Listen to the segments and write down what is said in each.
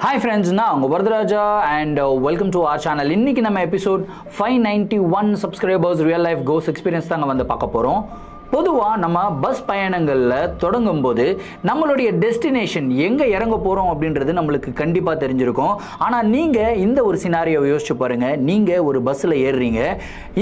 Hi friends, நான் உங்க Varadaraja and welcome to our channel. இன்னைக்கு நம்ம episode 591 subscribers real life ghost experience தாங்க வந்து பார்க்க போறோம். பொதுவாக நம்ம பஸ் பயணங்களில் தொடங்கும்போது நம்மளுடைய டெஸ்டினேஷன் எங்கே இறங்க போகிறோம் அப்படின்றது நம்மளுக்கு கண்டிப்பாக தெரிஞ்சிருக்கும். ஆனால் நீங்கள் இந்த ஒரு சினாரியோவை யோசிச்சு பாருங்கள். நீங்கள் ஒரு பஸ்ஸில் ஏறுறீங்க,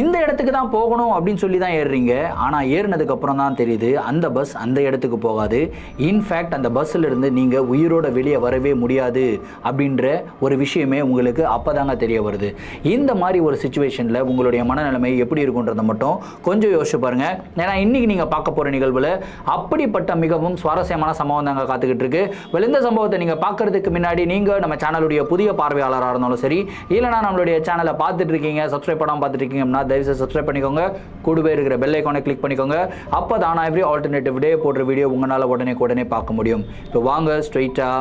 இந்த இடத்துக்கு தான் போகணும் அப்படின்னு சொல்லி தான் ஏறுறீங்க. ஆனால் ஏறினதுக்கப்புறம் தான் தெரியுது அந்த பஸ் அந்த இடத்துக்கு போகாது. இன்ஃபேக்ட் அந்த பஸ்ஸில் இருந்து நீங்கள் உயிரோட வெளியே வரவே முடியாது அப்படின்ற ஒரு விஷயமே உங்களுக்கு அப்போ தாங்க தெரிய வருது. இந்த மாதிரி ஒரு சுச்சுவேஷனில் உங்களுடைய மனநிலைமை எப்படி இருக்குன்றதை மட்டும் கொஞ்சம் யோசிச்சு பாருங்கள். ஏன்னா இன்னைக்கு நீங்க பார்க்க போற நிகழ்வுல அப்படிப்பட்ட மிகவும் சுவாரஸ்யமான சம்பவம் தாங்க காத்துக்கிட்டு இருக்கு. இந்த சம்பவத்தை நீங்க பார்க்கிறதுக்கு முன்னாடி நீங்க நம்ம சேனலுடைய புதிய பார்வையாளராக இருந்தாலும் சரி, இல்லைனா நம்மளுடைய சேனலை பார்த்துட்டு இருக்கீங்க, சப்ஸ்கிரைப் பண்ணாம பார்த்துட்டு இருக்கீங்கன்னா தயவுசெய்து சப்ஸ்கிரைப் பண்ணிக்கோங்க. கூடவே இருக்கிற பெல் ஐகானை கிளிக் பண்ணிக்கோங்க. அப்பதான் நான் எவ்ரி ஆல்டர்னேட்டிவ் டே போடுற வீடியோ உங்களால உடனே பார்க்க முடியும். இப்போ வாங்க ஸ்ட்ரெயிட்டா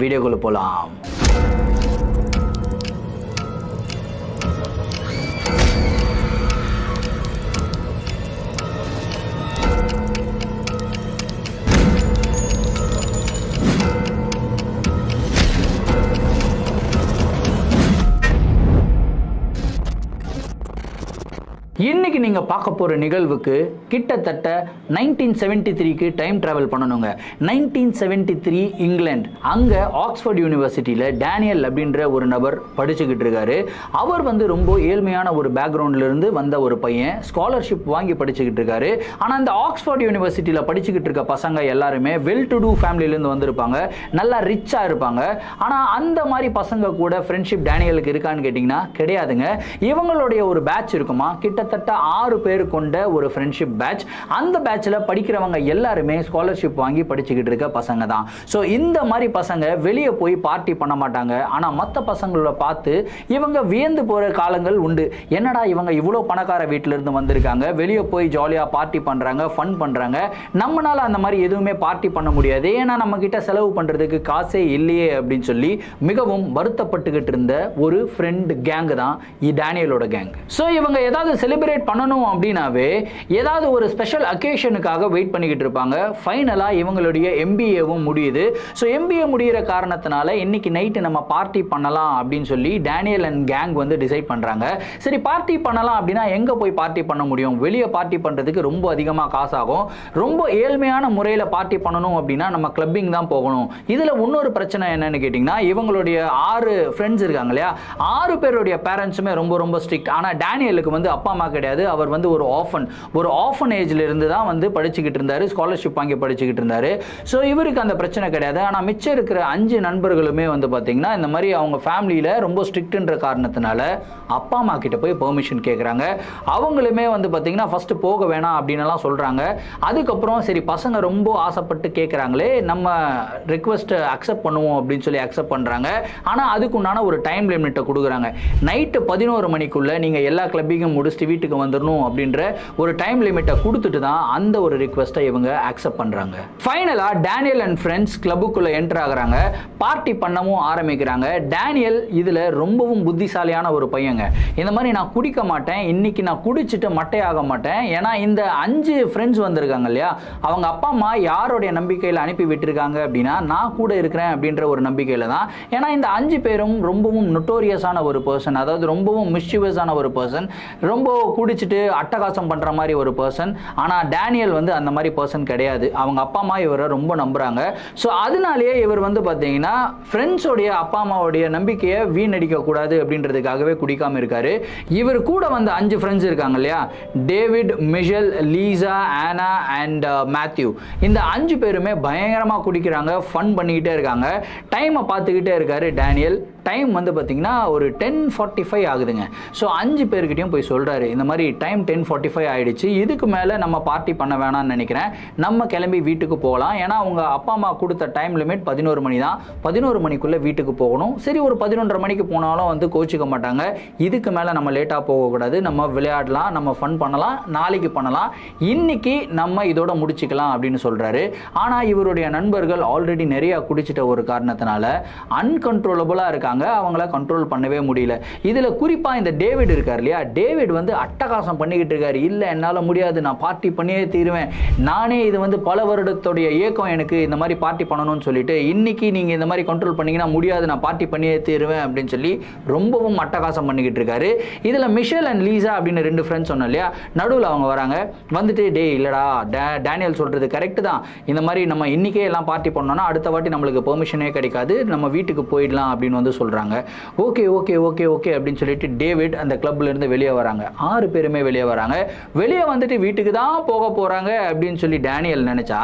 வீடியோக்குள்ள போலாம். இன்னைக்கு நீங்க பார்க்க போற நிகழ்வுக்கு கிட்டத்தட்ட 1973க்கு டைம் டிராவல் பண்ணணுங்க. 1973 இங்கிலாந்து. அங்க ஆக்ஸ்போர்ட் யூனிவர்சிட்டியில டேனியல் அப்படின்ற ஒரு நபர் படிச்சுக்கிட்டு இருக்காரு. அவர் வந்து ரொம்ப ஏழ்மையான ஒரு பேக்ரவுண்ட்ல இருந்து வந்த ஒரு பையன், ஸ்காலர்ஷிப் வாங்கி படிச்சுக்கிட்டு இருக்காரு. ஆனா இந்த ஆக்ஸ்போர்ட் யூனிவர்சிட்டியில படிச்சுக்கிட்டு இருக்க பசங்க எல்லாருமே வெல் டு டூ ஃபேமிலில இருந்து வந்திருப்பாங்க, நல்லா ரிச்சா இருப்பாங்க. ஆனா அந்த மாதிரி பசங்க கூட ஃப்ரெண்ட்ஷிப் டேனியலுக்கு இருக்கான்னு கேட்டீங்கன்னா கிடையாதுங்க. இவங்களுடைய ஒரு பேட்ச் இருக்குமா, கிட்டத்தட்ட 6 பேர் கொண்ட ஒரு ஃப்ரெண்ட்ஷிப் பேட்ச். அந்த பேட்ச்ல படிக்கிறவங்க எல்லாருமே ஸ்காலர்ஷிப் வாங்கி படிச்சுக்கிட்டு இருக்க பசங்க தான். ஸோ இந்த மாதிரி பசங்க வெளியே போய் பார்ட்டி பண்ண மாட்டாங்க. ஆனால் மற்ற பசங்களோட பார்த்து இவங்க வியந்து போகிற காலங்கள் உண்டு. என்னடா இவங்க இவ்வளோ பணக்கார வீட்டில இருந்து வந்திருக்காங்க, வெளியே போய் ஜாலியாக பார்ட்டி பண்ணுறாங்க, ஃபன் பண்ணுறாங்க, நம்மளால அந்த மாதிரி எதுவுமே பார்ட்டி பண்ண முடியாது, ஏன்னா நம்ம கிட்ட செலவு பண்ணுறதுக்கு காசே இல்லையே அப்படின்னு சொல்லி மிகவும் வருத்தப்பட்டுக்கிட்டு இருந்த ஒரு ஃப்ரெண்ட் கேங் தான் டேனியலோட கேங். ஸோ இவங்க ஏதாவது செலிப்ரேட் பண்ணணும் அப்படின்னாவே ஏதாவது ஒரு ஸ்பெஷல் அக்கேஷனுக்காக வெயிட் பண்ணிக்கிட்டு இருப்பாங்க. ஃபைனலா இவங்களுடைய எம்பிஏவும் முடியுது. ஸோ எம்பிஏ முடிகிற காரணத்தினால இன்னைக்கு நைட்டு நம்ம பார்ட்டி பண்ணலாம் அப்படின்னு சொல்லி டேனியல் அண்ட் கேங் வந்து டிசைட் பண்றாங்க. சரி பார்ட்டி பண்ணலாம் அப்படின்னா எங்க போய் பார்ட்டி பண்ண முடியும்? வெளியே பார்ட்டி பண்றதுக்கு ரொம்ப அதிகமாக காசாகும். ரொம்ப ஏழ்மையான முறையில் பார்ட்டி பண்ணணும் அப்படின்னா நம்ம கிளப்பிங் தான் போகணும். இதுல இன்னொரு பிரச்சனை என்னன்னு கேட்டீங்கன்னா, இவங்களுடைய 6 ஃப்ரெண்ட்ஸ் இருக்காங்க இல்லையா, 6 பேருடைய பேரண்ட்ஸுமே ரொம்ப ஸ்ட்ரிக்ட். ஆனா டேனியலுக்கு வந்து அப்பா அம்மா கிடையாது. அவர் வந்து ஒரு ஆர்ஃபனேஜ்ல இருந்து தான் வந்து படிச்சுக்கிட்டு இருந்தாரு, ஸ்காலர்ஷிப் வாங்கி படிச்சுக்கிட்டு இருந்தாரு. ஸோ இவருக்கு அந்த பிரச்சனை கிடையாது. ஆனால் மிச்சம் இருக்கிற 5 நண்பர்களுமே வந்து பார்த்தீங்கன்னா இந்த மாதிரி அவங்க ஃபேமிலியில் ரொம்ப ஸ்ட்ரிக்ட்ன்ற காரணத்தினால அப்பா அம்மா கிட்ட போய் பெர்மிஷன் கேட்குறாங்க. அவங்களுமே வந்து பார்த்தீங்கன்னா ஃபர்ஸ்ட் போக வேணாம் அப்படின்னுலாம் சொல்கிறாங்க. அதுக்கப்புறம் சரி பசங்க ரொம்ப ஆசைப்பட்டு கேட்குறாங்களே, நம்ம ரிக்வெஸ்ட்டை அக்செப்ட் பண்ணுவோம் அப்படின்னு சொல்லி அக்செப்ட் பண்ணுறாங்க. ஆனால் அதுக்குண்டான ஒரு டைம் லிமிட்டை கொடுக்குறாங்க. நைட்டு 11 மணிக்குள்ள நீங்கள் எல்லா கிளப்பிங்கும் முடிச்சுட்டு வீட்டுக்கு வந்துடணும் அப்படின்ற ஒரு டைம் லிமிட்டை கொடுத்துட்டு தான் அந்த ஒரு ரிக்வெஸ்ட்டை இவங்க அக்செப்ட் பண்றாங்க. ஃபைனலா டேனியல் அண்ட் ஃப்ரெண்ட்ஸ் கிளப்புக்குள்ள என்டர் ஆகுறாங்க, பார்ட்டி பண்ணவும் ஆரம்பிக்கிறாங்க. டேனியல் இதுல ரொம்பவும் புத்திசாலியான ஒரு பையங்க. இந்த மாதிரி நான் குடிக்க மாட்டேன், இன்னைக்கு நான் குடிச்சிட்டு மட்டையாக மாட்டேன், ஏன்னா இந்த 5 ஃப்ரெண்ட்ஸ் வந்திருக்காங்க இல்லையா, அவங்க அப்பா அம்மா யாருடைய நம்பிக்கையில் அனுப்பி விட்டுருக்காங்க அப்படின்னா நான் கூட இருக்கிறேன் அப்படின்ற ஒரு நம்பிக்கையில தான். ஏன்னா இந்த 5 பேரும் ரொம்பவும் நொட்டோரியஸான ஒரு பர்சன், அதாவது ரொம்பவும் மிஸ்chievous-ஆன ஒரு பர்சன், ரொம்ப குடிச்சிட்டு அட்டகாசம் பண்ற மாதிரி ஒரு பர்சன். ஆனா டேனியல் வந்து அந்த மாதிரி பர்சன் கிடையாது. அவங்க அப்பா அம்மா இவரை ரொம்ப நம்புறாங்க. ஸோ அதனாலேயே இவர் வந்து பார்த்தீங்கன்னா ஃப்ரெண்ட்ஸோடைய அப்பா அம்மாவுடைய நம்பிக்கையை வீணடிக்க கூடாது அப்படின்றதுக்காகவே குடிக்காம இருக்காரு. இவர் கூட வந்து 5 ஃப்ரெண்ட்ஸ் இருக்காங்க இல்லையா, டேவிட், மிஷல், லீசா, ஆனா அண்ட் மேத்யூ. இந்த 5 பேருமே பயங்கரமா குடிக்கிறாங்க, ஃபன் பண்ணிக்கிட்டே இருக்காங்க. டைமை பார்த்துக்கிட்டே இருக்காரு டேனியல். டைம் வந்து பார்த்தீங்கன்னா ஒரு 10:45 ஆகுதுங்க. ஸோ 5 பேர்கிட்டையும் போய் சொல்கிறாரு, இந்த மாதிரி டைம் 10:45 ஆகிடுச்சு, இதுக்கு மேலே நம்ம பார்ட்டி பண்ண வேணாம்னு நினைக்கிறேன், நம்ம கிளம்பி வீட்டுக்கு போகலாம். ஏன்னா அவங்க அப்பா அம்மா கொடுத்த டைம் லிமிட் 11 மணி தான், 11 மணிக்குள்ளே வீட்டுக்கு போகணும். சரி ஒரு 11:30 மணிக்கு போனாலும் வந்து கோச்சிக்க மாட்டாங்க, இதுக்கு மேலே நம்ம லேட்டாக போகக்கூடாது, நம்ம விளையாடலாம், நம்ம ஃபன் பண்ணலாம், நாளைக்கு பண்ணலாம், இன்னைக்கு நம்ம இதோட முடிச்சுக்கலாம் அப்படின்னு சொல்கிறாரு. ஆனால் இவருடைய நண்பர்கள் ஆல்ரெடி நிறையா குடிச்சிட்ட ஒரு காரணத்தினால அன்கண்ட்ரோலபுளாக இருக்காங்க. வராங்க, அவங்கள கண்ட்ரோல் பண்ணவே முடியல. இதில் குறிப்பாக இந்த டேவிட் இருக்கார் இல்லையா, டேவிட் வந்து அட்டகாசம் பண்ணிக்கிட்டு இருக்காரு. இல்லை என்னால் முடியாது, நான் பார்ட்டி பண்ணியே தீருவேன், நானே இது வந்து பல வருடத்துடைய ஏக்கம், எனக்கு இந்த மாதிரி பார்ட்டி பண்ணணும்னு சொல்லிட்டு இன்னைக்கு நீங்கள் இந்த மாதிரி கண்ட்ரோல் பண்ணீங்கன்னா முடியாது, நான் பார்ட்டி பண்ணியே தீருவேன் அப்படின்னு சொல்லி ரொம்பவும் அட்டகாசம் பண்ணிக்கிட்டு இருக்காரு. இதில் மிஷேல் அண்ட் லீசா அப்படின்னு 2 ஃப்ரெண்ட்ஸ் சொன்னோம் இல்லையா, நடுவில் அவங்க வராங்க. வந்துட்டு டே இல்லடா, டேனியல் சொல்றது கரெக்ட் தான், இந்த மாதிரி நம்ம இன்னைக்கே எல்லாம் பார்ட்டி பண்ணோம்னா அடுத்த வாட்டி நம்மளுக்கு பெர்மிஷனே கிடைக்காது, நம்ம வீட்டுக்கு போயிடலாம் அப்படின்னு வந்து சொல்றாங்க. ஓகே ஓகே ஓகே ஓகே அப்படின்னு சொல்லிட்டு டேவிட் அந்த கிளப்ல இருந்து வெளியே வராங்க. 6 பேருமே வெளியே வராங்க. வெளியே வந்துட்டு வீட்டுக்கு தான் போக போறாங்க அப்படின்னு சொல்லி டேனியல் நினைச்சா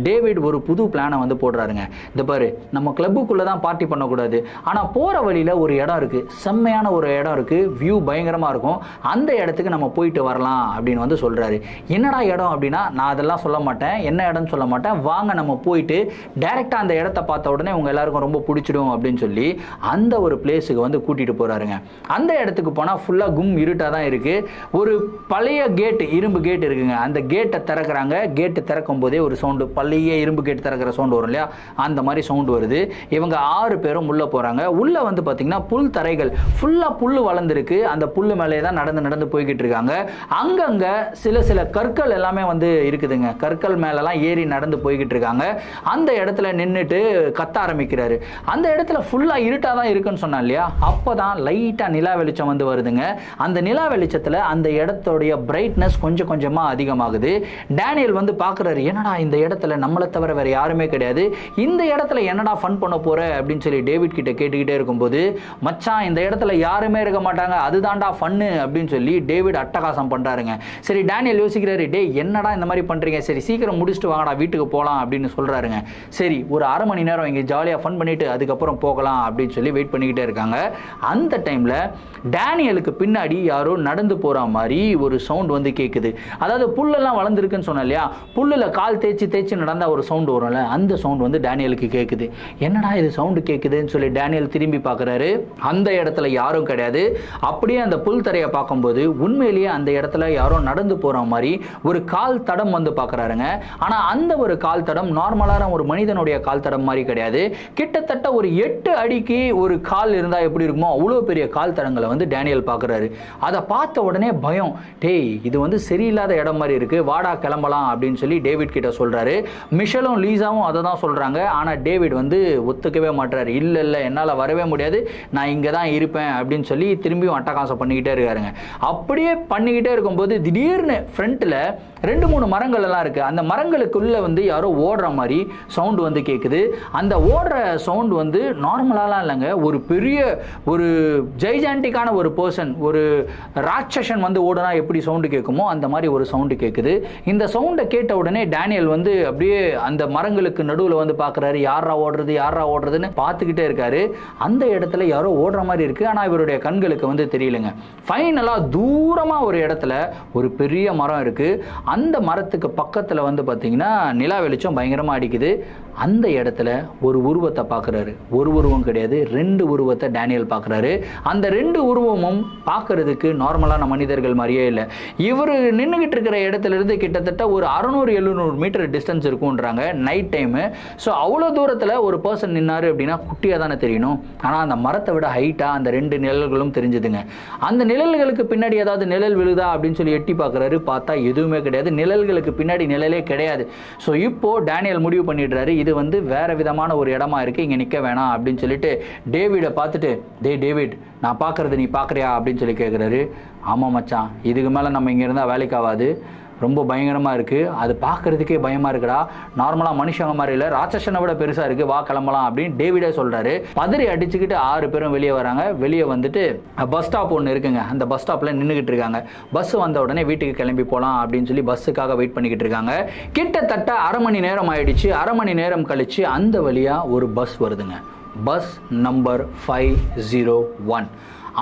டேவிட் ஒரு புது பிளானை வந்து போடுறாருங்க. இந்த பாரு, நம்ம கிளப்புக்குள்ள தான் பார்ட்டி பண்ணக்கூடாது, ஆனா போற வழியில ஒரு இடம் இருக்கு, செம்மையான ஒரு இடம் இருக்கு, வியூ பயங்கரமா இருக்கும், அந்த இடத்துக்கு நம்ம போயிட்டு வரலாம் அப்படின்னு வந்து சொல்றாரு. என்னடா இடம் அப்படின்னா, நான் அதெல்லாம் சொல்ல மாட்டேன், என்ன இடம்னு சொல்ல மாட்டேன், வாங்க நம்ம போயிட்டு டைரக்டா அந்த இடத்த பார்த்த உடனே உங்க எல்லாருக்கும் ரொம்ப பிடிச்சிடும் அப்படின்னு சொல்லி அந்த ஒரு பிளேஸுக்கு வந்து கூட்டிட்டு போறாருங்க. அந்த இடத்துக்கு போனா ஃபுல்லா கும் இருட்டா தான் இருக்கு. ஒரு பழைய கேட், இரும்பு கேட் இருக்குங்க. அந்த கேட்டை திறக்கிறாங்க. கேட்டு திறக்கும் போதே ஒரு சவுண்டு, பழைய இரும்பு கேட் திறக்கிற சவுண்டு வரும் இல்லையா, அந்த மாதிரி சவுண்டு வருது. இவங்க 6 பேரும் உள்ள போறாங்க. உள்ள வந்து பாத்தீங்கன்னா புல் தரைகள், ஃபுல்லா புல்லு வளர்ந்துருக்கு. அந்த புல்லு மேலே தான் நடந்து போய்கிட்டு இருக்காங்க. அங்கங்க சில கற்கள் எல்லாமே வந்து இருக்குதுங்க. கற்கள் மேலெல்லாம் ஏறி நடந்து போய்கிட்டு இருக்காங்க. அந்த இடத்துல நின்றுட்டு கத்த ஆரம்பிக்கிறாரு. அந்த இடத்துல ஃபுல்லா இருட்டா தான் இருக்குன்னு சொன்னா இல்லையா, அப்பதான் லைட்டா நிலா வெளிச்சம் வந்து வருதுங்க. அந்த நிலா வெளிச்சத்துல அந்த இடத்துடைய பிரைட்னஸ் கொஞ்சம் கொஞ்சமா அதிகமாகுது. டேனியல் வந்து பாக்குறாரு, என்னடா இந்த இடத்துல நம்மளை தவிர வேற யாருமே கிடையாது, இந்த இடத்துல என்னடா ஃபன் பண்ண போற அப்படின்னு சொல்லி டேவிட் கிட்ட கேட்டுக்கிட்டே இருக்கும்போது, மச்சான் இந்த இடத்துல யாருமே இருக்க மாட்டாங்க, அதுதான்டா ஃபன்னு அப்படின்னு சொல்லி டேவிட் அட்டகாசம் பண்றாருங்க. சரி, டேனியல் யோசிக்கிறாரு, டே என்னடா இந்த மாதிரி பண்றீங்க, சரி சீக்கிரம் முடிச்சுட்டு வாங்கடா வீட்டுக்கு போகலாம் அப்படின்னு சொல்றாருங்க. சரி, ஒரு அரை மணி நேரம் இங்கே ஜாலியாக ஃபன் பண்ணிட்டு அதுக்கப்புறம் போகலாம் அப்படின்னு சொல்லி வெயிட் பண்ணிக்கிட்டே இருக்காங்க. அந்த டைம்ல டேனியலுக்கு பின்னாடி யாரோ நடந்து போற மாதிரி ஒரு சவுண்ட் வந்து கேட்குது. அதாவது புல்லெல்லாம் வளர்ந்துருக்குன்னு சொன்ன இல்லையா, புல்லுல கால் தேய்ச்சி நடந்தா ஒரு சவுண்ட் வரும்ல, அந்த சவுண்ட் வந்து டேனியலுக்கு கேட்குது. என்னடா இது சவுண்டு கேட்குதுன்னு சொல்லி டேனியல் திரும்பி பார்க்குறாரு. அந்த இடத்துல யாரும் கிடையாது. அப்படியே அந்த புல் தரையை பார்க்கும்போது உண்மையிலேயே அந்த இடத்துல யாரோ நடந்து போற மாதிரி ஒரு கால் தடம் வந்து பார்க்குறாருங்க. ஆனா அந்த ஒரு கால் தடம் நார்மலான ஒரு மனிதனுடைய கால் தடம் மாதிரி கிடையாது. கிட்டத்தட்ட ஒரு 8 அடிக்கு ஒரு கால் இருந்தா எப்படி இருக்குமோ அவ்வளோ பெரிய கால் தடங்களை வந்து டேனியல் பார்க்குறாரு. அதை பார்த்த உடனே பயம், டேய் இது வந்து சரியில்லாத இடம் மாதிரி இருக்கு, வாடா கிளம்பலாம் அப்படின்னு சொல்லி டேவிட் கிட்ட சொல்றாரு. மிஷலும் லீசாவும் அதை தான் சொல்றாங்க. ஆனா டேவிட் வந்து ஒத்துக்கவே மாட்டாரு. இல்ல என்னால வரவே முடியாது, நான் இங்க தான் இருப்பேன் அப்படின்னு சொல்லி திரும்பியும் அட்டகாசம் பண்ணிக்கிட்டே இருக்காருங்க. அப்படியே பண்ணிக்கிட்டே இருக்கும்போது திடீர்னு ஃப்ரண்ட்ல 2-3 மரங்கள் எல்லாம் இருக்கு. அந்த மரங்களுக்குள்ள வந்து யாரோ ஓடுற மாதிரி சவுண்ட் வந்து கேட்குது. அந்த ஓடுற சவுண்ட் வந்து நார்மலாலாம் இல்லைங்க, ஒரு பெரிய ஒரு ஜெய்ஜாண்டிக்கான ஒரு பர்சன், ஒரு ராட்சசன் வந்து ஓடுனா எப்படி சவுண்டு கேட்குமோ அந்த மாதிரி ஒரு சவுண்டு கேட்குது. இந்த சவுண்டை கேட்ட உடனே டேனியல் வந்து அப்படியே அந்த மரங்களுக்கு நடுவில் வந்து பார்க்குறாரு, யாரா ஓடுறதுன்னு பார்த்துக்கிட்டே இருக்காரு. அந்த இடத்துல யாரோ ஓடுற மாதிரி இருக்கு, ஆனால் இவருடைய கண்களுக்கு வந்து தெரியலங்க. ஃபைனலாக தூரமாக ஒரு இடத்துல ஒரு பெரிய மரம் இருக்கு. அந்த மரத்துக்கு பக்கத்தில் வந்து பார்த்தீங்கன்னா நிலா வெளிச்சம் பயங்கரமாக அடிக்குது. அந்த இடத்துல ஒரு உருவத்தை பார்க்குறாரு. ஒரு உருவம் கிடையாது, 2 உருவத்தை டேனியல் பார்க்குறாரு. அந்த 2 உருவமும் பார்க்கறதுக்கு நார்மலான மனிதர்கள் மாதிரியே இல்லை. இவர் நின்றுகிட்டு இருக்கிற இடத்துல இருந்து கிட்டத்தட்ட ஒரு 600-700 மீட்டர் டிஸ்டன்ஸ் இருக்கும்ன்றாங்க நைட் டைமு. ஸோ அவ்வளோ தூரத்தில் ஒரு பர்சன் நின்னாரு அப்படின்னா குட்டியாக தானே தெரியணும். ஆனால் அந்த மரத்தை விட ஹைட்டாக அந்த 2 நிழல்களும் தெரிஞ்சுதுங்க. அந்த நிழல்களுக்கு பின்னாடி ஏதாவது நிழல் விழுதா அப்படின்னு சொல்லி எட்டி பார்க்குறாரு. பார்த்தா எதுவுமே கிடையாது, நிழல்களுக்கு பின்னாடி நிழலே கிடையாது. ஸோ இப்போ டேனியல் முடிவு பண்ணிடுறாரு, இது வந்து வேற விதமான ஒரு இடமா இருக்கு, இங்க நிக்க வேணாம் அப்படின்னு சொல்லிட்டு டேவிடை பார்த்துட்டு, டேவிட் நான் பார்க்கறது நீ பார்க்கறியா அப்படின்னு சொல்லி கேட்குறாரு. ஆமாம் மச்சான், இதுக்கு மேலே நம்ம இங்கே இருந்தால் வேலைக்கு ஆகாது, ரொம்ப பயங்கரமாக இருக்குது, அது பார்க்குறதுக்கே பயமாக இருக்குடா, நார்மலாக மனுஷங்க மாதிரி இல்லை, ராட்சசனை விட பெருசாக இருக்குது, வா கிளம்பலாம் அப்படின்னு டேவிடே சொல்கிறாரு. பதறி அடிச்சுக்கிட்டு 6 பேரும் வெளியே வராங்க. வெளியே வந்துட்டு பஸ் ஸ்டாப் ஒன்று இருக்குங்க, அந்த பஸ் ஸ்டாப்பில் நின்றுக்கிட்டு இருக்காங்க. பஸ் வந்த உடனே வீட்டுக்கு கிளம்பி போகலாம் அப்படின்னு சொல்லி பஸ்ஸுக்காக வெயிட் பண்ணிக்கிட்டு இருக்காங்க. கிட்டத்தட்ட அரை மணி நேரம் ஆயிடுச்சு. அரை மணி நேரம் கழிச்சு அந்த வழியாக ஒரு பஸ் வருதுங்க. Bus number 501.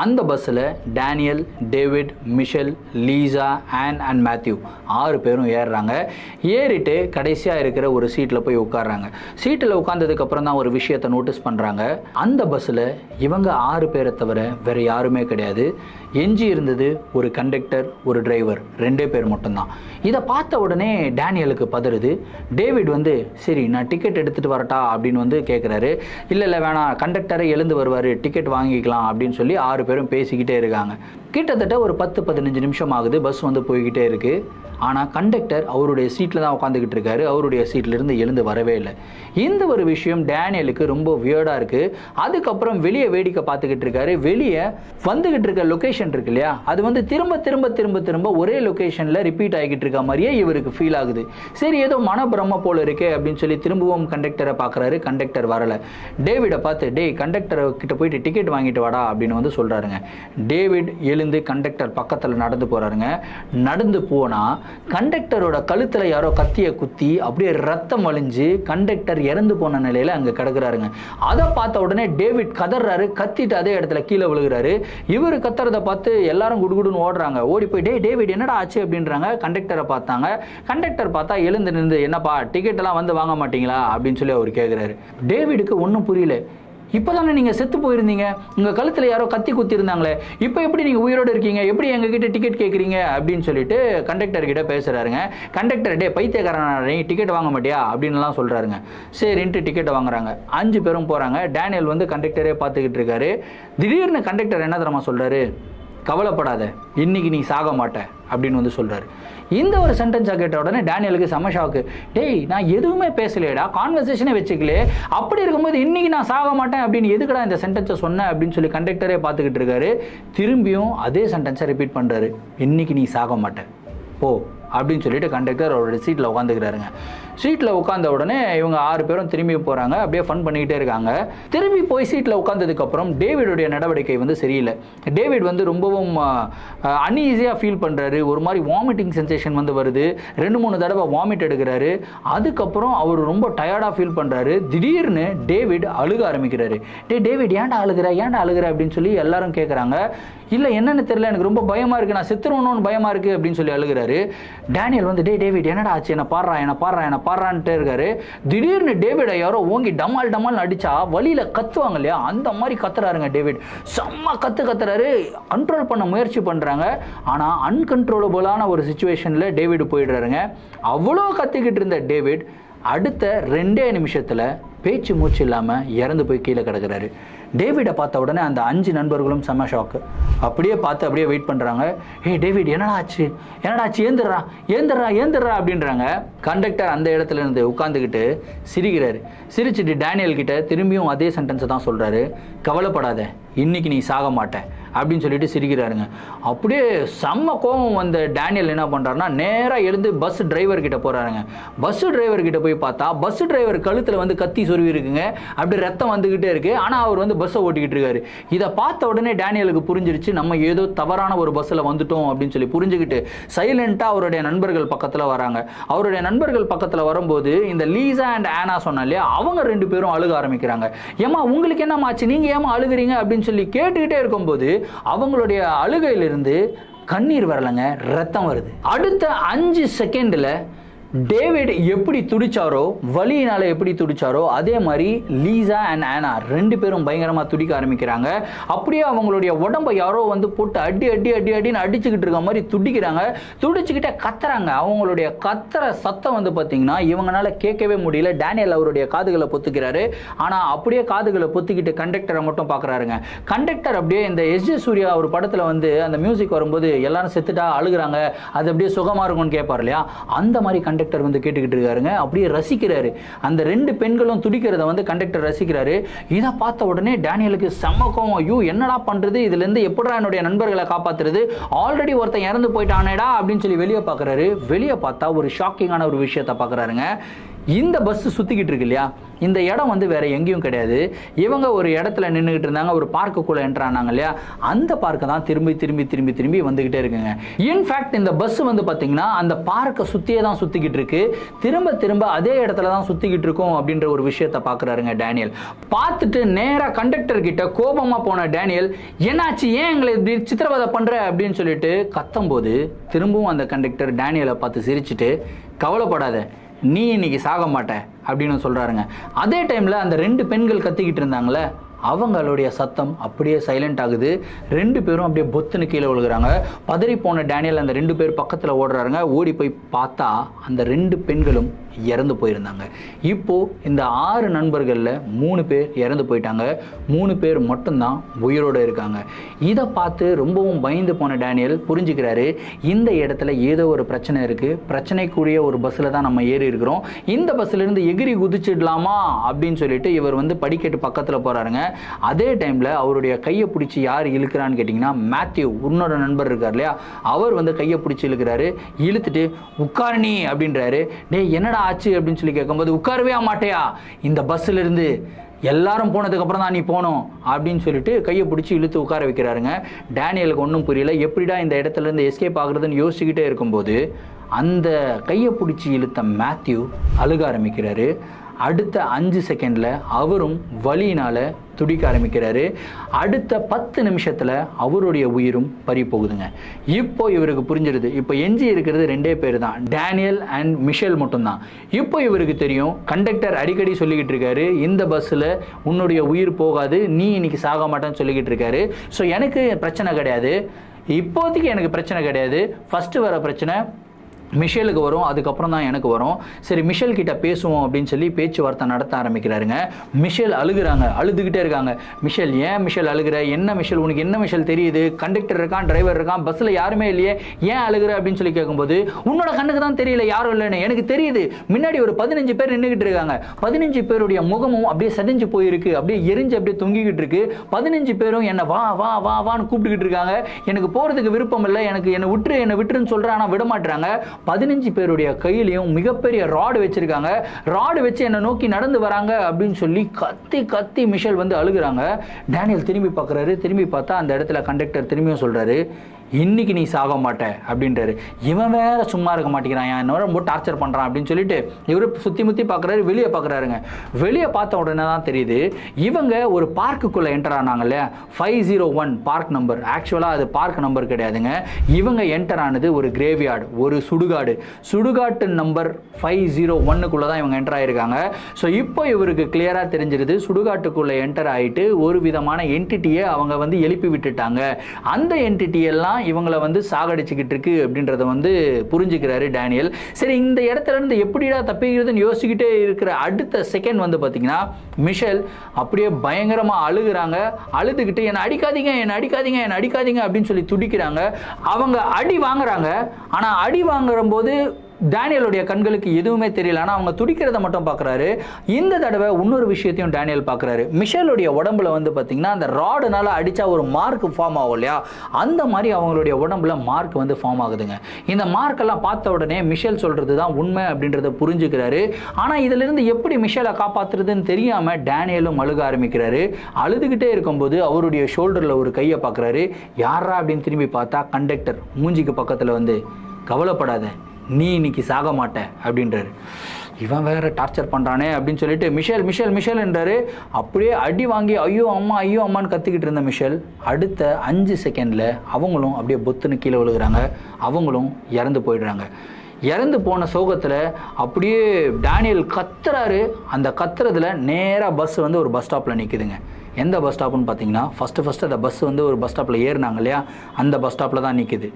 அந்த பஸ்ஸில் Daniel, David, Michelle, Lisa, Ann and Matthew 6 பேரும் ஏறுறாங்க. ஏறிட்டு கடைசியாக இருக்கிற ஒரு சீட்டில் போய் உட்காடுறாங்க. சீட்டில் உட்காந்ததுக்கப்புறம் தான் ஒரு விஷயத்தை நோட்டீஸ் பண்ணுறாங்க. அந்த பஸ்ஸில் இவங்க 6 பேரை தவிர வேறு யாருமே கிடையாது. எஞ்சி இருந்தது ஒரு கண்டக்டர், ஒரு டிரைவர், 2 பேர் மட்டும்தான். இதை பார்த்த உடனே டேனியலுக்கு பதறுது. டேவிட் வந்து சரி நான் டிக்கெட் எடுத்துகிட்டு வரட்டா அப்படின்னு வந்து கேட்குறாரு. இல்லை வேணாம், கண்டக்டரை எழுந்து வருவார், டிக்கெட் வாங்கிக்கலாம் அப்படின்னு சொல்லி 6 பேரும் பேசிக்கிட்டே இருக்காங்க. கிட்டத்தட்ட ஒரு 10-15 நிமிஷம் ஆகுது. பஸ் வந்து போய்கிட்டே இருக்குது. ஆனால் கண்டக்டர் அவருடைய சீட்டில் தான் உட்காந்துக்கிட்டு இருக்காரு. அவருடைய சீட்லேருந்து எழுந்து வரவே இல்லை. இந்த ஒரு விஷயம் டேனியலுக்கு ரொம்ப வியர்டாக இருக்குது. அதுக்கப்புறம் வெளியே வேடிக்கை பார்த்துக்கிட்டு இருக்காரு. வெளியே வந்துக்கிட்டு இருக்க லொக்கேஷன் இருக்கு இல்லையா, அது வந்து திரும்ப திரும்ப திரும்ப திரும்ப ஒரே லொக்கேஷனில் ரிப்பீட் ஆகிக்கிட்டு இருக்க மாதிரியே இவருக்கு ஃபீல் ஆகுது. சரி ஏதோ மனப்பிரம போல இருக்கே அப்படின்னு சொல்லி திரும்பவும் கண்டக்டரை பார்க்குறாரு. கண்டக்டர் வரலை. டேவிடை பார்த்து டேய் கண்டக்டரை கிட்ட போயிட்டு டிக்கெட் வாங்கிட்டு வாடா அப்படின்னு வந்து சொல்கிறாருங்க. டேவிட் எழுந்து கண்டக்டர் பக்கத்தில் நடந்து போகிறாருங்க. நடந்து போனால் கண்டக்டரோட கழுத்தில் யாரோ கத்தியை குத்தி அப்படியே ரத்தம் வழிஞ்சு கண்டக்டர் இறந்து போன நிலையில் அங்கே கிடக்குறாருங்க. அதை பார்த்த உடனே டேவிட் கதறாரு. கத்திட்டு அதே இடத்துல கீழே விழுகிறாரு. இவர் கத்துறதை பார்த்து எல்லாரும் குடுகுடுன்னு ஓடுறாங்க. ஓடி போய் டேவிட் என்னடா ஆச்சு அப்படின்றாங்க. கண்டக்டரை பார்த்தாங்க. கண்டக்டர் பார்த்தா எழுந்து நின்று என்னப்பா டிக்கெட் எல்லாம் வந்து வாங்க மாட்டீங்களா அப்படின்னு சொல்லி அவர் கேட்குறாரு. டேவிடுக்கு ஒன்றும் புரியல. இப்போதானே நீங்கள் செத்து போயிருந்தீங்க, உங்கள் கழுத்தில் யாரோ கத்தி குத்திருந்தாங்களே, இப்போ எப்படி நீங்கள் உயிரோடு இருக்கீங்க, எப்படி எங்ககிட்ட டிக்கெட் கேட்குறீங்க அப்படின்னு சொல்லிட்டு கண்டக்டர்கிட்ட பேசுகிறாருங்க. கண்டக்டர் பைத்தியக்காரன் நீ டிக்கெட் வாங்க மாட்டியா அப்படின்லாம் சொல்கிறாருங்க. சரின்ட்டு டிக்கெட்டை வாங்குறாங்க. 5 பேரும் போகிறாங்க. டேனியல் வந்து கண்டக்டரே பார்த்துக்கிட்டு இருக்காரு. திடீர்னு கண்டக்டர் என்ன தெரியுமா சொல்கிறாரு, கவலைப்படாத இன்னைக்கு நீ சாக மாட்ட அப்படின்னு வந்து சொல்கிறாரு. இந்த ஒரு சென்டென்ஸை கேட்ட உடனே டேனியலுக்கு செம ஷாக்கு. டேய் நான் எதுவுமே பேசலையடா, கான்வர்சேஷனே வச்சுக்கலே, அப்படி இருக்கும்போது இன்னைக்கு நான் சாக மாட்டேன் அப்படின்னு எதுக்கடா இந்த சென்டென்ஸை சொன்னேன் அப்படின்னு சொல்லி கண்டக்டரே பார்த்துக்கிட்டு இருக்காரு. திரும்பியும் அதே சென்டென்ஸை ரிப்பீட் பண்ணுறாரு. இன்னைக்கு நீ சாக மாட்டேன் போ அப்படின்னு சொல்லிட்டு கண்டக்டர் அவரோட சீட்டில் உட்காந்துக்கிறாருங்க. சீட்டில் உட்காந்த உடனே இவங்க 6 பேரும் திரும்பி போகிறாங்க. அப்படியே ஃபன் பண்ணிக்கிட்டே இருக்காங்க. திரும்பி போய் சீட்டில் உட்காந்ததுக்கப்புறம் டேவிடுடைய நடவடிக்கை வந்து சரியில்லை. டேவிட் வந்து ரொம்பவும் அன்ஈஸியாக ஃபீல் பண்ணுறாரு. ஒரு மாதிரி வாமிட்டிங் சென்சேஷன் வந்து வருது. 2-3 தடவை வாமிட் எடுக்கிறாரு. அதுக்கப்புறம் அவர் ரொம்ப டயர்டாக ஃபீல் பண்ணுறாரு. திடீர்னு டேவிட் அழுக ஆரம்பிக்கிறாரு. டேவிட் ஏன்டா அழுகிற அப்படின்னு சொல்லி எல்லாரும் கேட்குறாங்க. இல்லை என்னன்னு தெரியல, எனக்கு ரொம்ப பயமாக இருக்குது, நான் செத்துருவணும்னு பயமாக இருக்குது அப்படின்னு சொல்லி அழுகிறாரு. டேனியல் வந்து டேவிட் என்னடா ஆச்சு, என்ன பாடுறான்ட்டே இருக்காரு. திடீர்னு டேவிடை யாரோ ஓங்கி டமால் அடிச்சா வழியில் கத்துவாங்க இல்லையா, அந்த மாதிரி கத்துறாருங்க. டேவிட் செம்ம கத்துறாரு. கண்ட்ரோல் பண்ண முயற்சி பண்ணுறாங்க. ஆனால் அன்கண்ட்ரோலபிளான ஒரு சுச்சுவேஷனில் டேவிட் போயிடுறாருங்க. அவ்வளோ கத்திக்கிட்டு இருந்த டேவிட் அடுத்த 2 நிமிஷத்தில் பேச்சு மூச்சு இல்லாமல் இறந்து போய் கீழே கிடக்கிறாரு. டேவிடை பார்த்த உடனே அந்த 5 நண்பர்களும் செம்ம ஷாக்கு. அப்படியே பார்த்து அப்படியே வெயிட் பண்ணுறாங்க. டேவிட் என்னடா ஆச்சு ஏந்திரா அப்படின்றாங்க. கண்டக்டர் அந்த இடத்துல இருந்து உட்காந்துக்கிட்டு சிரிக்கிறாரு. சிரிச்சுட்டு டேனியல் கிட்ட திரும்பியும் அதே சென்டென்ஸை தான் சொல்கிறாரு. கவலைப்படாத இன்னைக்கு நீ சாக மாட்ட அப்படின்னு சொல்லிட்டு சிரிக்கிறாருங்க. அப்படியே செம்ம கோபம் வந்த டேனியல் என்ன பண்ணுறாருன்னா நேராக எழுந்து பஸ் டிரைவர் கிட்ட போகிறாருங்க. பஸ் டிரைவர் கிட்ட போய் பார்த்தா பஸ் டிரைவர் கழுத்தில் வந்து கத்தி சொருவி இருக்குங்க. அப்படி ரத்தம் வந்துக்கிட்டே இருக்கு. ஆனால் அவர் வந்து பஸ்ஸை ஓட்டிக்கிட்டு இருக்காரு. இதை பார்த்த உடனே டேனியலுக்கு புரிஞ்சிருச்சு, நம்ம ஏதோ தவறான ஒரு பஸ்ஸில் வந்துட்டோம் அப்படின்னு சொல்லி புரிஞ்சுக்கிட்டு சைலண்டாக அவருடைய நண்பர்கள் பக்கத்தில் வராங்க. அவருடைய நண்பர்கள் பக்கத்தில் வரும்போது இந்த லீசா அண்ட் ஆனா சொன்னா இல்லையா, அவங்க 2 பேரும் அழுக ஆரம்பிக்கிறாங்க. ஏமா உங்களுக்கு என்னமாச்சு, நீங்கள் ஏமா அழுகுறீங்க அப்படின்னு சொல்லி கேட்டுக்கிட்டே இருக்கும்போது அவங்களுடைய அழுகையிலிருந்து கண்ணீர் வரலங்க, ரத்தம் வருது. அடுத்த 5 செகண்டில் டேவிட் எப்படி துடிச்சாரோ, வலியினால எப்படி துடிச்சாரோ அதே மாதிரி லீசா அண்ட் ஆனா 2 பேரும் பயங்கரமா துடிக்க ஆரம்பிக்கிறாங்க. அப்படியே அவங்களுடைய உடம்பை யாரோ வந்து போட்டு அடின்னு அடிச்சுக்கிட்டு இருக்க மாதிரி துடிக்கிறாங்க. துடிச்சுக்கிட்டே கத்துறாங்க. அவங்களுடைய கத்துற சத்தம் வந்து பார்த்தீங்கன்னா இவங்களால கேட்கவே முடியல. டேனியல் அவருடைய காதுகளை பொத்துக்கிறாரு. ஆனால் அப்படியே காதுகளை பொத்திக்கிட்டு கண்டக்டரை மட்டும் பார்க்குறாருங்க. கண்டக்டர் அப்படியே இந்த எஸ்.ஜே. சூர்யா ஒரு படத்தில் வந்து அந்த மியூசிக் வரும்போது எல்லாரும் செத்துட்டா அழுகுறாங்க, அது அப்படியே சுகமாக இருக்கும்னு கேட்பார் இல்லையா, அந்த மாதிரி கண்டக்டர் வந்து கேட்டுக்கிட்டு இருக்காருங்க. அப்படியே ரசிக்கிறாரு. அந்த 2 பெண்களும் துடிக்கிறத வந்து கண்டக்டர் ரசிக்கிறாரு. இதை பார்த்த உடனே டேனியலுக்கு செம்ம கோவம். ஐயோ என்னடா பண்றது, இதுல இருந்து எப்படிடா என்னுடைய நண்பர்களை காப்பாத்துறது, ஆல்ரெடி ஒருத்தன் இறந்து போயிட்டானேடா அப்படின்னு சொல்லி வெளியே பார்க்கறாரு. வெளியே பார்த்தா ஒரு ஷாக்கிங்கான ஒரு விஷயத்தை பார்க்கறாருங்க. இந்த பஸ் சுற்றிக்கிட்டு இருக்கு இல்லையா, இந்த இடம் வந்து வேற எங்கேயும் கிடையாது. இவங்க ஒரு இடத்துல நின்றுக்கிட்டு இருந்தாங்க, ஒரு பார்க்குள்ளே என்டர் ஆனாங்க இல்லையா, அந்த பார்க்கை தான் திரும்பி திரும்பி திரும்பி திரும்பி வந்துகிட்டே இருக்குங்க. இன்ஃபேக்ட் இந்த பஸ் வந்து பார்த்தீங்கன்னா அந்த பார்க்கை சுற்றியே தான் சுற்றிக்கிட்டு இருக்கு, திரும்ப திரும்ப அதே இடத்துல தான் சுற்றிக்கிட்டு இருக்கும் அப்படின்ற ஒரு விஷயத்தை பார்க்குறாருங்க டேனியல். பார்த்துட்டு நேராக கண்டக்டர் கிட்ட கோபமாக போன டேனியல், என்னாச்சு, ஏன் எங்களை இப்படி சித்திரவதை பண்ணுற அப்படின்னு சொல்லிட்டு கத்தும்போது திரும்பவும் அந்த கண்டக்டர் டேனியலை பார்த்து சிரிச்சுட்டு, கவலைப்படாத, நீ இன்னைக்கு சாக மாட்ட அப்படின்னு சொல்றாருங்க. அதே டைம்ல அந்த 2 பெண்கள் கத்திக்கிட்டு இருந்தாங்களே, அவங்களுடைய சத்தம் அப்படியே சைலண்ட் ஆகுது. 2 பேரும் அப்படியே பொத்துன்னு கீழே விழுகிறாங்க. பதறி போன டேனியல் அந்த 2 பேர் பக்கத்தில் ஓடுறாருங்க. ஓடி போய் பார்த்தா அந்த 2 பெண்களும் இறந்து போயிருந்தாங்க. இப்போ இந்த 6 நண்பர்களில் 3 பேர் இறந்து போயிட்டாங்க, 3 பேர் மட்டும்தான் உயிரோடு இருக்காங்க. இதை பார்த்து ரொம்பவும் பயந்து போன டேனியல் புரிஞ்சுக்கிறாரு, இந்த இடத்துல ஏதோ ஒரு பிரச்சனை இருக்கு, பிரச்சனைக்குரிய ஒரு பஸ்ஸில் தான் நம்ம ஏறி இருக்கிறோம், இந்த பஸ்ஸிலிருந்து எகிரி குதிச்சிடலாமா அப்படின்னு சொல்லிட்டு இவர் வந்து படிக்கட்டு பக்கத்தில் போறாருங்க. அதே டைம்ல அவருடைய கையை பிடிச்சி யார் இழுக்கிறான்னு கேட்டிங்கன்னா மேத்யூ, உன்னோட நண்பர் இருக்கார் இல்லையா, அவர் வந்து கையை பிடிச்சி இழுக்கிறாரு. இழுத்துட்டு உட்காரணி அப்படின்றாரு. டே என்னடா ஆச்சு அப்படின்னு சொல்லி கேட்கும்போது, உட்காரவே மாட்டையா, இந்த பஸ்ல இருந்து எல்லாரும் போனதுக்கு அப்புறம் தான் நீ போனோம் அப்படின்னு சொல்லிட்டு கையை பிடிச்சி இழுத்து உட்கார வைக்கிறாருங்க. டேனியலுக்கு ஒன்றும் புரியல, எப்படிடா இந்த இடத்துல இருந்து எஸ்கேப் ஆகுறதுன்னு யோசிச்சுக்கிட்டே இருக்கும்போது அந்த கையை பிடிச்சி இழுத்த மேத்யூ அழுக ஆரம்பிக்கிறாரு. அடுத்த 5 செகண்டில் அவரும் வலியினால் துடிக்க ஆரம்பிக்கிறாரு. அடுத்த 10 நிமிஷத்தில் அவருடைய உயிரும் பறி போகுதுங்க. இப்போ இவருக்கு புரிஞ்சிடுது, இப்போ எஞ்சி இருக்கிறது 2 பேர் தான், டேனியல் அண்ட் மிஷேல் மட்டும்தான். இப்போ இவருக்கு தெரியும், கண்டக்டர் அடிக்கடி சொல்லிக்கிட்டு இருக்காரு, இந்த பஸ்ஸில் உன்னுடைய உயிர் போகாது, நீ இன்னைக்கு சாக மாட்டேன்னு சொல்லிக்கிட்டு இருக்காரு. ஸோ எனக்கு பிரச்சனை கிடையாது, இப்போதைக்கு எனக்கு பிரச்சனை கிடையாது, ஃபஸ்ட்டு வர பிரச்சனை மிஷேலுக்கு வரும், அதுக்கப்புறம் தான் எனக்கு வரும். சரி மிஷேல் கிட்ட பேசுவோம் அப்படின்னு சொல்லி பேச்சுவார்த்தை நடத்த ஆரம்பிக்கிறாருங்க. மிஷேல் அழுகுறாங்க, அழுதுகிட்டே இருக்காங்க. மிஷேல், ஏன் மிஷேல் அழுகுற, என்ன மிஷேல், உனக்கு என்ன மிஷேல் தெரியுது, கண்டக்டர் இருக்கான், டிரைவர் இருக்கான், பஸ்ஸில் யாருமே இல்லையே, ஏன் அழுகுற அப்படின்னு சொல்லி கேட்கும்போது, உன்னோட கண்ணுக்கு தான் தெரியல யாரும் இல்லைன்னு, எனக்கு தெரியுது, முன்னாடி ஒரு 15 பேர் நின்றுக்கிட்டு இருக்காங்க, 15 பேருடைய முகமும் அப்படியே செதஞ்சு போயிருக்கு, அப்படியே எரிஞ்சு அப்படியே தொங்கிக்கிட்டு இருக்கு, 15 பேரும் என்ன வா வா வா வான்னு கூப்பிட்டுக்கிட்டு இருக்காங்க, எனக்கு போறதுக்கு விருப்பம் இல்லை, என்னை விட்டுருன்னு சொல்றேன், ஆனால் விட மாட்டாங்க. 15 பேருடைய கையிலையும் மிகப்பெரிய ராடு வச்சிருக்காங்க, ராடு வச்சு என்னை நோக்கி நடந்து வராங்க அப்படின்னு சொல்லி கத்தி கத்தி மிஷேல் வந்து அழுகுறாங்க. டேனியல் திரும்பி பார்க்குறாரு, திரும்பி பார்த்தா அந்த இடத்துல கண்டக்டர் திரும்பியும் சொல்றாரு, இன்னைக்கு நீ சாக மாட்ட அப்படின்றாரு. இவன் வேற சும்மா இருக்க மாட்டேங்கிறான், என்னோட ரொம்ப டார்ச்சர் பண்ணுறான் அப்படின்னு சொல்லிட்டு இவர் சுற்றி முற்றி பார்க்குறாரு, வெளியே பார்க்குறாருங்க. வெளியே பார்த்த உடனே தான் தெரியுது, இவங்க ஒரு பார்க்குள்ளே என்டர் ஆனாங்கல்ல, 501 பார்க் நம்பர், ஆக்சுவலாக அது பார்க் நம்பர் கிடையாதுங்க, இவங்க என்டர் ஆனது ஒரு கிரேவ்யார்டு, ஒரு சுடுகாட்டு நம்பர் 501க்குள்ளே தான் இவங்க என்டர் ஆகிருக்காங்க. ஸோ இப்போ இவருக்கு கிளியராக தெரிஞ்சிருது, சுடுகாட்டுக்குள்ளே என்டர் ஆகிட்டு ஒரு விதமான என்டிட்டியை அவங்க வந்து எழுப்பி விட்டுட்டாங்க, அந்த என்டிட்டியெல்லாம் இவங்களை வந்து சாகடிச்சுக்கிட்டு இருக்கு அப்படின்றத வந்து புரிஞ்சுக்கிறாரு டேனியல். சரி இந்த இடத்துல இருந்து எப்படிடா தப்பிக்கிறதுன்னு யோசிச்சுக்கிட்டே இருக்கிற அடுத்த செகண்ட் வந்து பார்த்தீங்கன்னா மிஷேல் அப்படியே பயங்கரமா அழுகுறாங்க. அழுதுகிட்டு என்னை அடிக்காதீங்க அப்படின்னு சொல்லி துடிக்கிறாங்க. அவங்க அடி வாங்குறாங்க, ஆனா அடி வாங்குற போது டேனியலுடைய கண்களுக்கு எதுவுமே தெரியல, ஆனால் அவங்க துடிக்கிறத மட்டும் பார்க்குறாரு. இந்த தடவை இன்னொரு விஷயத்தையும் டேனியல் பார்க்குறாரு. மிஷேலுடைய உடம்புல வந்து பார்த்தீங்கன்னா அந்த ராடுனால அடித்தா ஒரு மார்க் ஃபார்ம் ஆகும் இல்லையா, அந்த மாதிரி அவங்களுடைய உடம்புல மார்க் வந்து ஃபார்ம் ஆகுதுங்க. இந்த மார்க்கெல்லாம் பார்த்த உடனே மிஷேல் சொல்கிறது தான் உண்மை அப்படின்றத புரிஞ்சுக்கிறாரு. ஆனால் இதிலிருந்து எப்படி மிஷேலை காப்பாற்றுறதுன்னு தெரியாமல் டேனியலும் அழுக ஆரம்பிக்கிறாரு. அழுதுகிட்டே இருக்கும்போது அவருடைய ஷோல்டரில் ஒரு கையை பார்க்குறாரு. யாரா அப்படின்னு திரும்பி பார்த்தா கண்டக்டர் மூஞ்சிக்கு பக்கத்தில் வந்து, கவலைப்படாத, நீ இன்னைக்கு சாக மாட்ட அப்படின்றாரு. இவன் வேற டார்ச்சர் பண்ணுறானே அப்படின்னு சொல்லிட்டு மிஷேல் என்றாரு. அப்படியே அடி வாங்கி ஐயோ அம்மான்னு கத்திக்கிட்டு இருந்த மிஷேல் அடுத்த 5 செகண்டில் அவங்களும் அப்படியே பொத்துன்னு கீழே விழுகிறாங்க, அவங்களும் இறந்து போயிடுறாங்க. இறந்து போன சோகத்தில் அப்படியே டேனியல் கத்துறாரு. அந்த கத்துறதுல நேராக பஸ் வந்து ஒரு பஸ் ஸ்டாப்பில் நிற்குதுங்க. எந்த பஸ் ஸ்டாப்னு பார்த்தீங்கன்னா ஃபஸ்ட்டு அந்த பஸ் வந்து ஒரு பஸ் ஸ்டாப்பில் ஏறினாங்க இல்லையா, அந்த பஸ் ஸ்டாப்பில் தான் நிற்குது.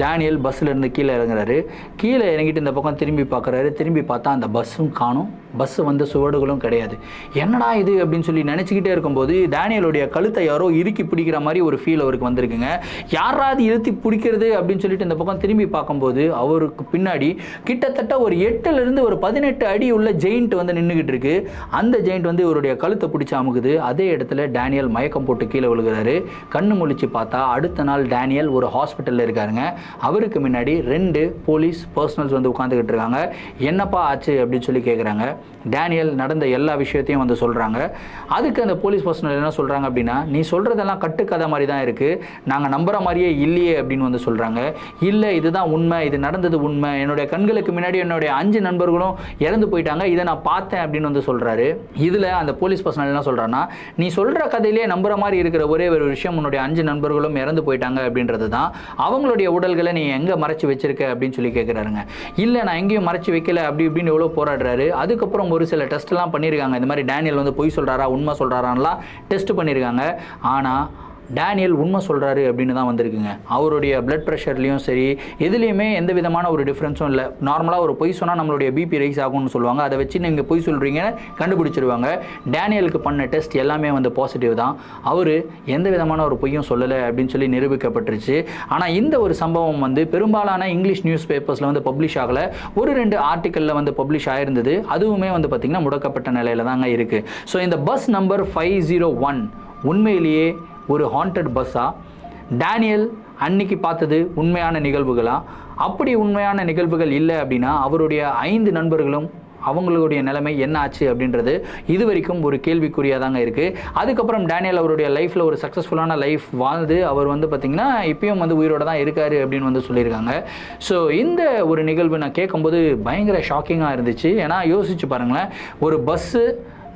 டேனியல் பஸ்ஸில் இருந்து கீழே இறங்குறாரு. கீழே இறங்கிட்டு இந்த பக்கம் திரும்பி பார்க்குறாரு. திரும்பி பார்த்தா அந்த பஸ்ஸும் காணும், பஸ் வந்த சுவடுகளும் கிடையாது. என்னடா இது அப்படின்னு சொல்லி நினச்சிக்கிட்டே இருக்கும்போது டேனியலுடைய கழுத்தை யாரோ இறுக்கி பிடிக்கிற மாதிரி ஒரு ஃபீல் அவருக்கு வந்திருக்குங்க. யாராவது இழுத்தி பிடிக்கிறது அப்படின்னு சொல்லிட்டு இந்த பக்கம் திரும்பி பார்க்கும்போது அவருக்கு பின்னாடி கிட்டத்தட்ட ஒரு 8லிருந்து ஒரு 18 அடி உள்ள ஜெயிண்ட் வந்து நின்றுக்கிட்டு இருக்கு. அந்த ஜெயிண்ட் வந்து இவருடைய கழுத்தை பிடிச்சி அமுக்குது. அதே இடத்துல டேனியல் மயக்கம் போட்டு கீழே விழுகிறாரு. கண்ணு முழிச்சு பார்த்தா அடுத்த நாள் டேனியல் ஒரு ஹாஸ்பிட்டலில் இருக்காருங்க. அவருக்கு முன்னாடி 2 போலீஸ் பர்சனல்ஸ் வந்து உட்காந்துக்கிட்டு இருக்காங்க. என்னப்பா ஆச்சு அப்படின்னு சொல்லி கேட்குறாங்க. டேனியல் நடந்த எல்லா விஷயத்தையும் வந்து சொல்கிறாங்க. அதுக்கு அந்த போலீஸ் பர்சனல் என்ன சொல்கிறாங்க அப்படின்னா, நீ சொல்கிறதெல்லாம் கட்டுக்கதை மாதிரி தான் இருக்குது, நாங்கள் நம்புகிற மாதிரியே இல்லையே அப்படின்னு வந்து சொல்கிறாங்க. இல்லை, இதுதான் உண்மை, இது நடந்தது உண்மை, என்னுடைய கண்களுக்கு முன்னாடி என்னுடைய 5 நண்பர்களும் இறந்து போயிட்டாங்க, இதை நான் பார்த்தேன் அப்படின்னு வந்து சொல்கிறாரு. இதில் அந்த போலீஸ் பர்சனல் என்ன சொல்கிறான்னா, நீ சொல்கிற கதையிலே நம்புகிற மாதிரி இருக்கிற ஒரே ஒரு விஷயம் உன்னுடைய 5 நண்பர்களும் இறந்து போயிட்டாங்க அப்படின்றது தான். அவங்களுடைய உடல்களை நீ எங்கே மறைச்சி வச்சிருக்க அப்படின்னு சொல்லி கேட்குறாருங்க. இல்லை, நான் எங்கேயும் மறைச்சி வைக்கல அப்படி இப்படின்னு எவ்வளோ போராடுறாரு. அதுக்கப்புறம் ஒரு சில டெஸ்ட்லாம் பண்ணியிருக்காங்க. இந்த மாதிரி டேனியல் வந்து பொய் சொல்கிறாரா உண்மை சொல்கிறாரான்லாம் டெஸ்ட் பண்ணியிருக்காங்க. ஆனால் டேனியல் உண்மை சொல்கிறாரு அப்படின்னு தான் வந்திருக்குங்க. அவருடைய பிளட் ப்ரெஷர்லேயும் சரி எதுலேயுமே எந்த விதமான ஒரு டிஃப்ரென்ஸும் இல்லை. நார்மலாக ஒரு பொய் சொன்னால் நம்மளுடைய பிபி ரைஸ் ஆகும்னு சொல்லுவாங்க. அதை வச்சு நீங்கள் பொய் சொல்கிறீங்க கண்டுபிடிச்சிருவாங்க. டேனியலுக்கு பண்ண டெஸ்ட் எல்லாமே வந்து பாசிட்டிவ் தான். அவர் எந்த விதமான ஒரு பொய்யும் சொல்லலை அப்படின்னு சொல்லி நிரூபிக்கப்பட்டுருச்சு. ஆனால் இந்த ஒரு சம்பவம் வந்து பெரும்பாலான இங்கிலீஷ் நியூஸ் பேப்பர்ஸில் வந்து பப்ளிஷ் ஆகலை. ஒரு 2 ஆர்டிக்கலில் வந்து பப்ளிஷ் ஆயிருந்தது. அதுவுமே வந்து பார்த்திங்கன்னா முடக்கப்பட்ட நிலையில் தாங்க இருக்குது. ஸோ இந்த பஸ் நம்பர் 501 உண்மையிலேயே ஒரு ஹாண்டட் பஸ்ஸா, டேனியல் அன்னைக்கு பார்த்தது உண்மையான நிகழ்வுகளா? அப்படி உண்மையான நிகழ்வுகள் இல்லை அப்படின்னா அவருடைய 5 நண்பர்களும் அவங்களுடைய நிலைமை என்ன ஆச்சு அப்படின்றது இது வரைக்கும் ஒரு கேள்விக்குறியாக தாங்க இருக்குது. அதுக்கப்புறம் டேனியல் அவருடைய லைஃப்பில் ஒரு சக்ஸஸ்ஃபுல்லான லைஃப் வாழ்ந்து அவர் வந்து பார்த்திங்கன்னா இப்பயும் வந்து உயிரோடு தான் இருக்கார் அப்படின்னு வந்து சொல்லியிருக்காங்க. ஸோ இந்த ஒரு நிகழ்வு நான் கேட்கும்போது பயங்கர ஷாக்கிங்காக இருந்துச்சு. ஏன்னா யோசிச்சு பாருங்களேன், ஒரு பஸ்ஸு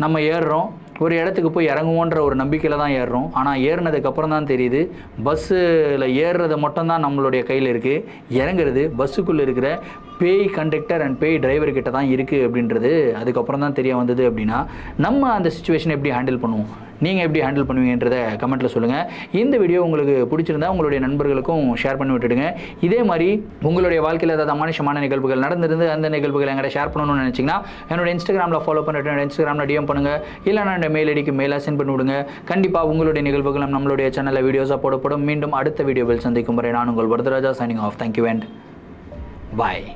நம்ம ஏறுறோம், ஒரு இடத்துக்கு போய் இறங்குவோன்ற ஒரு நம்பிக்கையில் தான் ஏறுறோம். ஆனால் ஏறினதுக்கப்புறம் தான் தெரியுது பஸ்ஸில் ஏறுறது மட்டும்தான் நம்மளுடைய கையில் இருக்குது, இறங்குறது பஸ்ஸுக்குள்ளே இருக்கிற பேய் கண்டக்டர் அண்ட் பேய் டிரைவர் கிட்ட தான் இருக்குது அப்படின்றது அதுக்கப்புறம் தான் தெரிய வந்தது. அப்படின்னா நம்ம அந்த சிச்சுவேஷனை எப்படி ஹேண்டில் பண்ணுவோம், நீங்கள் எப்படி ஹேண்டில் பண்ணுவீங்கன்றதை கமெண்ட்டில் சொல்லுங்கள். இந்த வீடியோ உங்களுக்கு பிடிச்சிருந்தா உங்களுடைய நண்பர்களுக்கும் ஷேர் பண்ணி விட்டுடுங்க. இதே மாதிரி உங்களுடைய வாழ்க்கையில் ஏதாவது அமானுஷமான நிகழ்வுகள் நடந்திருந்து அந்த நிகழ்வுகளை எங்கிட்ட ஷேர் பண்ணணும்னு நினச்சிங்கன்னா என்னோட இன்ஸ்டாகிராமில் ஃபாலோ பண்ணிட்டு என்னோட இன்ஸ்டாகிராமில் டிஎம் பண்ணுங்கள். இல்லைனா என்னோட மெயில் ஐடிக்கு மெயிலாக சென்ட் பண்ணி விடுங்க. கண்டிப்பாக உங்களுடைய நிகழ்வுகளும் நம்மளுடைய சேனலில் வீடியோஸாக போடப்படும். மீண்டும் அடுத்த வீடியோவில் சந்திக்கும் வரை நான் உங்கள் Varadaraja signing off. Thank you and bye.